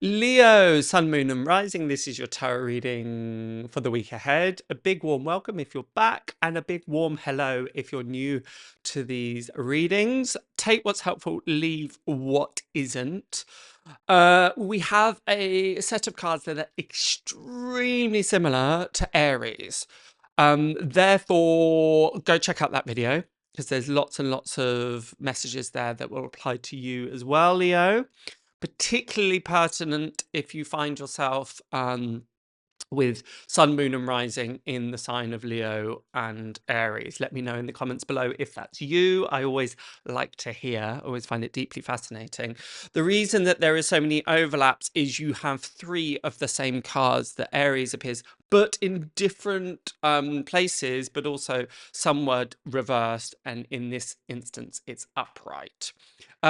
Leo, Sun, Moon, and Rising. This is your tarot reading for the week ahead. A big warm welcome if you're back, and a big warm hello if you're new to these readings. Take what's helpful, leave what isn't. We have a set of cards that are extremely similar to Aries. Therefore, go check out that video because there's lots and lots of messages there that will apply to you as well, Leo. Particularly pertinent if you find yourself with Sun, Moon, and Rising in the sign of Leo and Aries. Let me know in the comments below if that's you. I always like to hear, always find it deeply fascinating. The reason that there is so many overlaps is you have three of the same cards that Aries appears, but in different places, but also somewhat reversed, and in this instance, it's upright.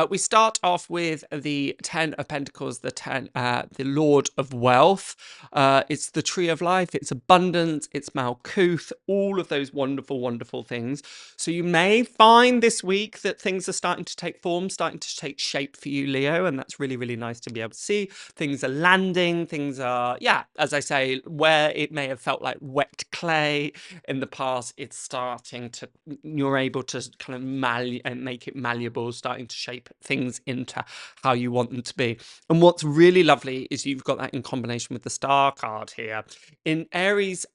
We start off with the Ten of Pentacles, the Lord of Wealth. It's the Tree of Life, it's abundance, it's Malkuth, all of those wonderful, wonderful things. So you may find this week that things are starting to take form, starting to take shape for you, Leo, and that's really, really nice to be able to see. Things are landing, things are, yeah, as I say, where it may have felt like wet clay in the past, it's starting to, you're able to kind of make it malleable, starting to shape things into how you want them to be. And what's really lovely is you've got that in combination with the star card here. In Aries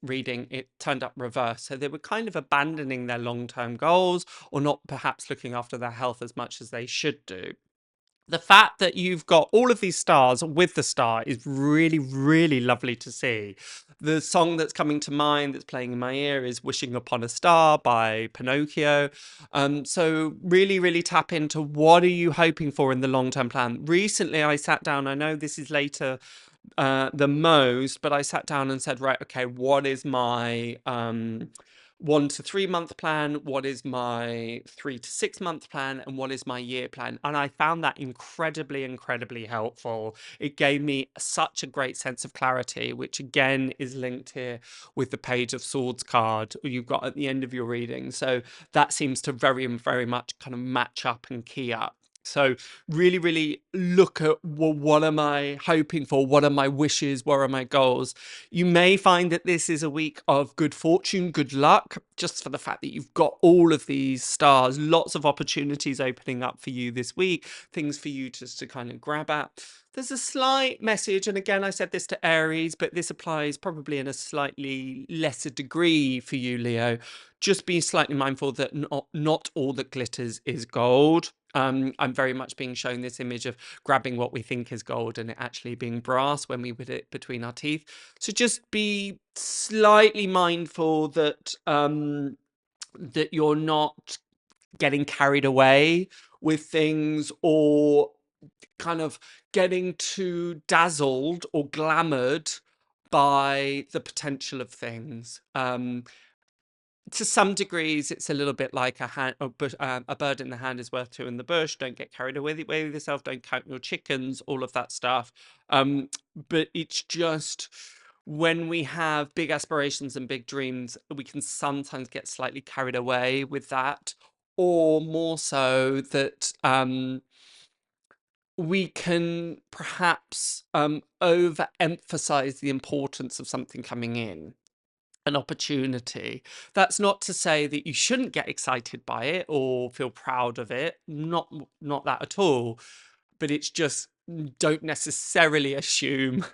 reading, it turned up reverse. So they were kind of abandoning their long-term goals or not perhaps looking after their health as much as they should do. The fact that you've got all of these stars with the star is really, really lovely to see. The song that's coming to mind that's playing in my ear is Wishing Upon a Star by Pinocchio. So really, really tap into what are you hoping for in the long-term plan. Recently, I sat down, I know this is later than most, but I sat down and said, right, okay, what is my 1 to 3 month plan, what is my 3 to 6 month plan, and what is my year plan? And I found that incredibly, incredibly helpful. It gave me such a great sense of clarity, which again is linked here with the Page of Swords card you've got at the end of your reading. So that seems to very, very much kind of match up and key up. So really, really look at, well, what am I hoping for? What are my wishes? What are my goals? You may find that this is a week of good fortune, good luck, just for the fact that you've got all of these stars, lots of opportunities opening up for you this week, things for you just to kind of grab at. There's a slight message, and again, I said this to Aries, but this applies probably in a slightly lesser degree for you, Leo. Just be slightly mindful that not all that glitters is gold. I'm very much being shown this image of grabbing what we think is gold and it actually being brass when we put it between our teeth. So just be slightly mindful that that you're not getting carried away with things or kind of getting too dazzled or glamoured by the potential of things. To some degrees, it's a little bit like a bird in the hand is worth two in the bush. Don't get carried away with yourself. Don't count your chickens, all of that stuff. But it's just when we have big aspirations and big dreams, we can sometimes get slightly carried away with that, or more so that we can perhaps overemphasize the importance of something coming in, an opportunity. That's not to say that you shouldn't get excited by it or feel proud of it. Not that at all. But it's just, don't necessarily assume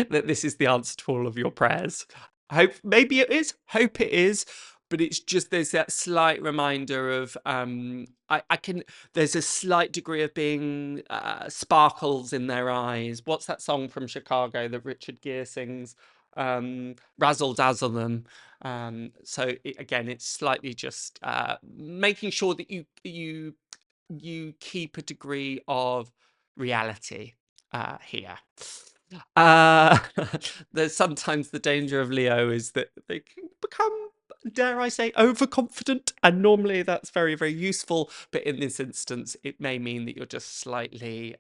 that this is the answer to all of your prayers. Hope maybe it is, hope it is, but it's just there's that slight reminder of I can, there's a slight degree of being sparkles in their eyes. What's that song from Chicago that Richard Gere sings? Razzle dazzle them. So again, it's slightly just making sure that you keep a degree of reality here. Uh, there's sometimes the danger of Leo is that they can become, dare I say, overconfident, and normally that's very, very useful. But in this instance, it may mean that you're just slightly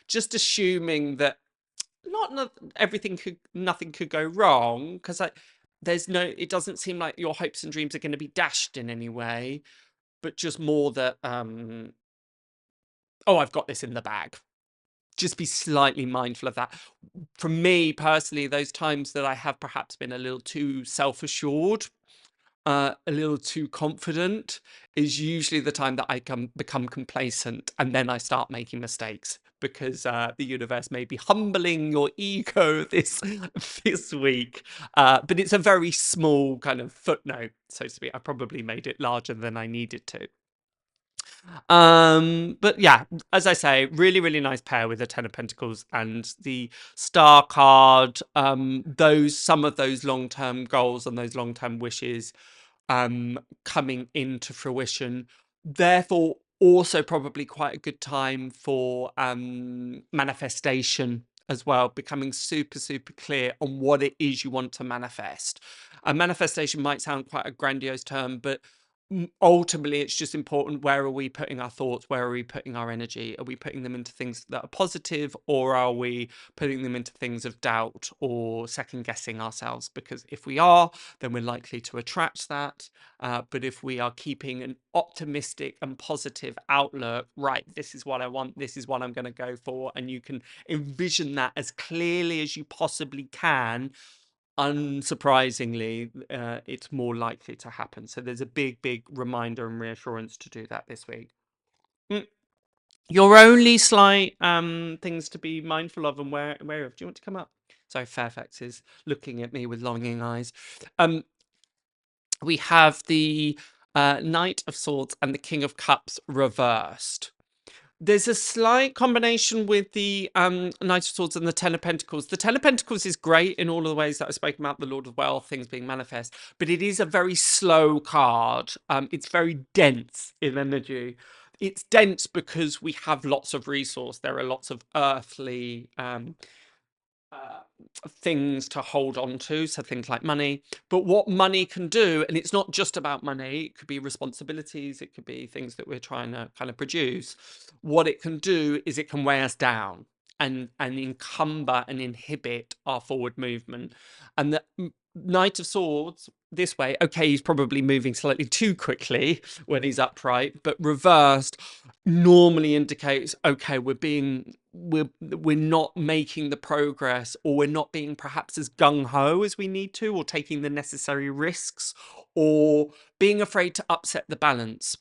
just assuming that not everything could, nothing could go wrong, because there's no, it doesn't seem like your hopes and dreams are going to be dashed in any way, but just more that oh, I've got this in the bag. just be slightly mindful of that. For me personally, those times that I have perhaps been a little too self-assured, a little too confident, is usually the time that I become complacent, and then I start making mistakes, because the universe may be humbling your ego this week. But it's a very small kind of footnote, so to speak. I probably made it larger than I needed to. But yeah, as I say, really, really nice pair with the Ten of Pentacles and the Star card. Some of those long-term goals and those long-term wishes coming into fruition. Therefore, also probably quite a good time for manifestation as well, becoming super, super clear on what it is you want to manifest. A manifestation might sound quite a grandiose term, but ultimately it's just important, where are we putting our thoughts, where are we putting our energy? Are we putting them into things that are positive, or are we putting them into things of doubt or second guessing ourselves? Because if we are, then we're likely to attract that. But if we are keeping an optimistic and positive outlook, right, this is what I want, this is what I'm going to go for, and you can envision that as clearly as you possibly can, unsurprisingly, it's more likely to happen. So there's a big, big reminder and reassurance to do that this week. Your only slight things to be mindful of and wary of. Do you want to come up? Sorry, Fairfax is looking at me with longing eyes. We have the Knight of Swords and the King of Cups reversed. There's a slight combination with the Knight of Swords and the Ten of Pentacles. The Ten of Pentacles is great in all of the ways that I spoke about, the Lord of Wealth, things being manifest, but it is a very slow card. It's very dense in energy. It's dense because we have lots of resource. There are lots of earthly things to hold on to, so things like money. But what money can do, and it's not just about money, it could be responsibilities, it could be things that we're trying to kind of produce. What it can do is it can weigh us down and encumber and inhibit our forward movement. And the Knight of Swords, this way, okay, he's probably moving slightly too quickly when he's upright, but reversed normally indicates, okay, we're not making the progress, or we're not being perhaps as gung-ho as we need to, or taking the necessary risks, or being afraid to upset the balance.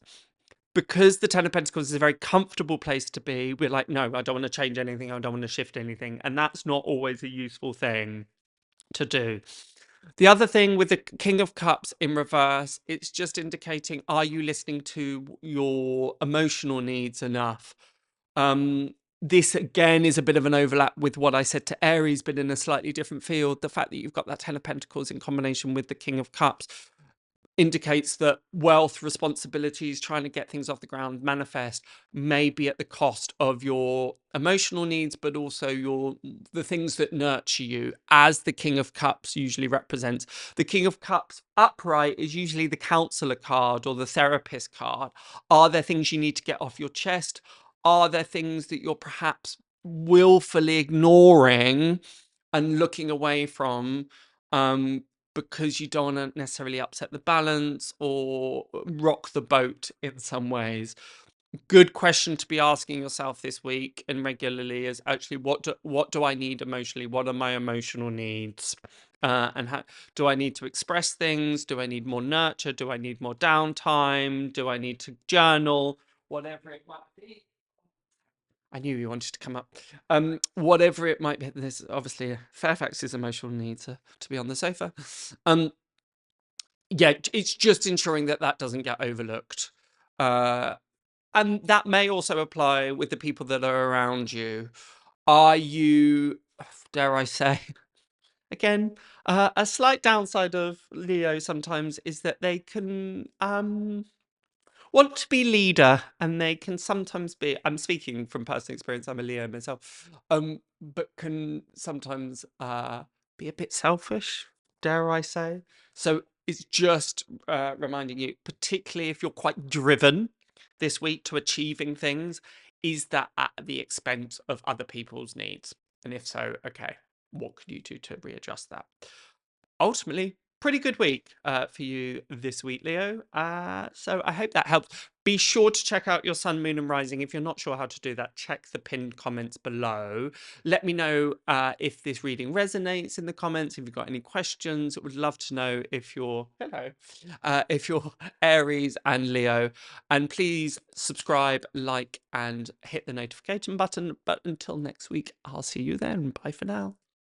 Because the Ten of Pentacles is a very comfortable place to be, we're like, no, I don't want to change anything, I don't want to shift anything, and that's not always a useful thing to do. The other thing with the King of Cups in reverse, it's just indicating, are you listening to your emotional needs enough? This again is a bit of an overlap with what I said to Aries, but in a slightly different field. The fact that you've got that Ten of Pentacles in combination with the King of Cups indicates that wealth, responsibilities, trying to get things off the ground, manifest, may be at the cost of your emotional needs, but also the things that nurture you, as the King of Cups usually represents. The King of Cups upright is usually the counselor card or the therapist card. Are there things you need to get off your chest? Are there things that you're perhaps willfully ignoring and looking away from, because you don't want to necessarily upset the balance or rock the boat in some ways? Good question to be asking yourself this week and regularly is actually, what do I need emotionally? What are my emotional needs? And how do I need to express things? Do I need more nurture? Do I need more downtime? Do I need to journal? Whatever it might be. I knew you wanted to come up. Whatever it might be, there's obviously Fairfax's emotional need to be on the sofa. Yeah, it's just ensuring that that doesn't get overlooked. And that may also apply with the people that are around you. Are you, dare I say, again, a slight downside of Leo sometimes is that they can want to be leader, and they can sometimes be, I'm speaking from personal experience, I'm a Leo myself, but can sometimes be a bit selfish, dare I say. So it's just reminding you, particularly if you're quite driven this week to achieving things, is that at the expense of other people's needs? And if so, okay, what can you do to readjust that? Ultimately, pretty good week for you this week, Leo. So I hope that helps. Be sure to check out your sun, moon, and rising. If you're not sure how to do that, check the pinned comments below. Let me know if this reading resonates in the comments. If you've got any questions, would love to know if you're if you're Aries and Leo. And please subscribe, like, and hit the notification button. But until next week, I'll see you then. Bye for now.